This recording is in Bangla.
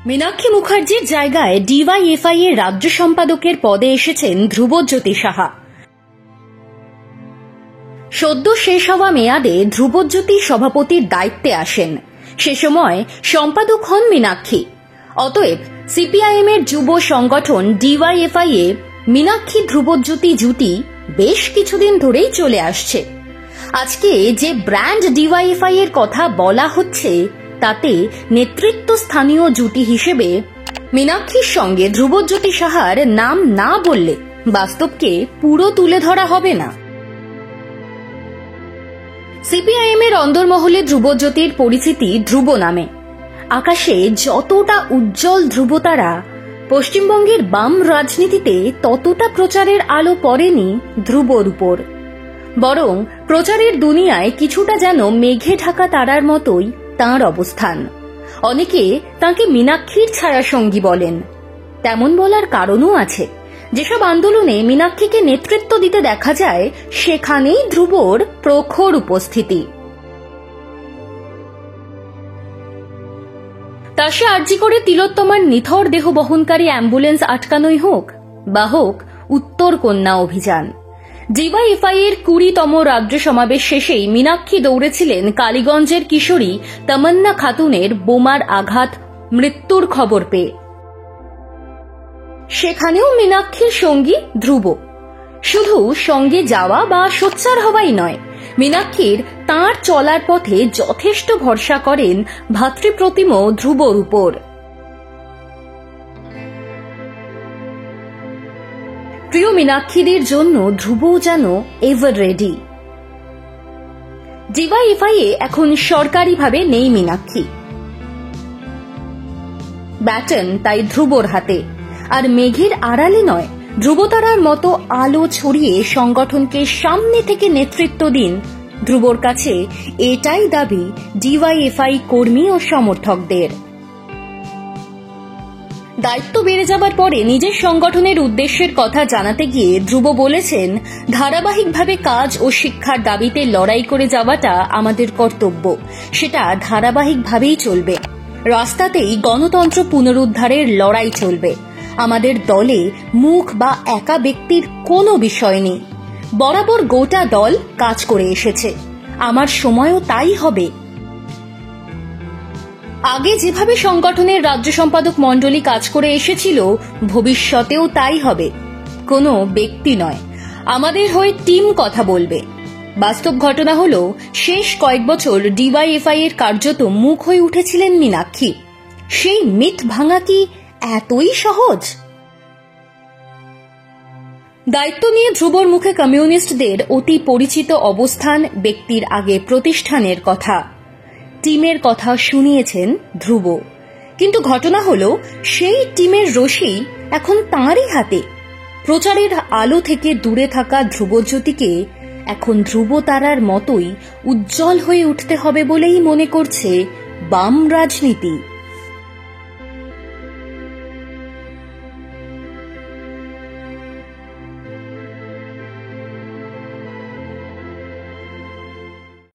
মীনাক্ষী মুখার্জির জায়গায় ডিওয়াইএফআই এর রাজ্য সম্পাদকের পদে এসেছেন ধ্রুবজ্যোতি সাহা। সদ্য শেষ হওয়া মেয়াদে ধ্রুবজ্যোতি সভাপতির দায়িত্বে আসেন। সে সময় সম্পাদক হন মীনাক্ষী। অতএব সিপিআইএম এর যুব সংগঠন ডিওয়াইএফআই এ মীনাক্ষী ধ্রুবজ্যোতি জুটি বেশ কিছুদিন ধরেই চলে আসছে। আজকে যে ব্র্যান্ড ডিওয়াইএফআই এর কথা বলা হচ্ছে তাতে নেতৃত্ব স্থানীয় জুটি হিসেবে মীনাক্ষীর সঙ্গে ধ্রুবজ্যোতি সাহার নাম না বললে বাস্তবকে পুরো তুলে ধরা হবে না। সিপিআইএম এর অন্দরমহলে ধ্রুবজ্যোতির পরিচিতি ধ্রুব নামে। আকাশে যতটা উজ্জ্বল ধ্রুবতারা, পশ্চিমবঙ্গের বাম রাজনীতিতে ততটা প্রচারের আলো পড়েনি ধ্রুবর উপর। বরং প্রচারের দুনিয়ায় কিছুটা যেন মেঘে ঢাকা তারার মতোই তাঁর অবস্থান। অনেকে তাঁকে মীনাক্ষীর ছায়াসঙ্গী বলেন। তেমন বলার কারণও আছে। যেসব আন্দোলনে মীনাক্ষীকে নেতৃত্ব দিতে দেখা যায় সেখানেই ধ্রুবর প্রখর উপস্থিতি। তা সে আরজি করে তিলোত্তমার নিথর দেহ বহনকারী অ্যাম্বুলেন্স আটকানোই হোক বা হোক উত্তর কন্যা অভিযান। ডিওয়াইএফআই এর 20তম রাজ্য সমাবেশ শেষেই মীনাক্ষী দৌড়েছিলেন কালীগঞ্জের কিশোরী তামান্না খাতুনের বোমার আঘাত মৃত্যুর খবর পেয়ে। সেখানেও মীনাক্ষীর সঙ্গী ধ্রুব। শুধু সঙ্গে যাওয়া বা সোচ্চার হওয়াই নয়, মীনাক্ষীর তাঁর চলার পথে যথেষ্ট ভরসা করেন ভাতৃপ্রতিম ধ্রুবর উপর। প্রিয় মীনাক্ষীদের জন্য ধ্রুবও যেন এভার রেডি। ডিওয়াইএফআই এ এখন সরকারিভাবে নেই মীনাক্ষী। ব্যাটন তাই ধ্রুবর হাতে। আর মেঘের আড়ালে নয়, ধ্রুবতারার মতো আলো ছড়িয়ে সংগঠনকে সামনে থেকে নেতৃত্ব দিন। ধ্রুবর কাছে এটাই দাবি ডিওয়াইএফআই কর্মী ও সমর্থকদের। দায়িত্ব বেড়ে যাবার পরে নিজের সংগঠনের উদ্দেশ্যের কথা জানাতে গিয়ে ধ্রুব বলেছেন, ধারাবাহিকভাবে কাজ ও শিক্ষার দাবিতে লড়াই করে যাওয়াটা আমাদের কর্তব্য। সেটা ধারাবাহিকভাবেই চলবে। রাস্তাতেই গণতন্ত্র পুনরুদ্ধারের লড়াই চলবে। আমাদের দলে মুখ বা একা ব্যক্তির কোনো বিষয় নেই। বরাবর গোটা দল কাজ করে এসেছে। আমার সময়ও তাই হবে। আগে যেভাবে সংগঠনের রাজ্য সম্পাদক মণ্ডলী কাজ করে এসেছিল, ভবিষ্যতেও তাই হবে। কোনো ব্যক্তি নয়, আমাদের হয়ে টিম কথা বলবে। বাস্তব ঘটনা হলো, শেষ কয়েক বছর ডিওয়াইএফআই এর কার্যত মুখ হয়ে উঠেছিলেন মীনাক্ষী। সেই মিথ ভাঙা কি এতই সহজ? দায়িত্ব নিয়ে ধ্রুবর মুখে কমিউনিস্টদের অতি পরিচিত অবস্থান, ব্যক্তির আগে প্রতিষ্ঠানের কথা, টিমের কথা শুনিয়েছেন ধ্রুব। কিন্তু ঘটনা হলো, সেই টিমের রশি এখন তাঁরই হাতে। প্রচারের আলো থেকে দূরে থাকা ধ্রুবজ্যোতিকে এখন ধ্রুবতারার মতোই উজ্জ্বল হয়ে উঠতে হবে বলেই মনে করছে বাম রাজনীতি।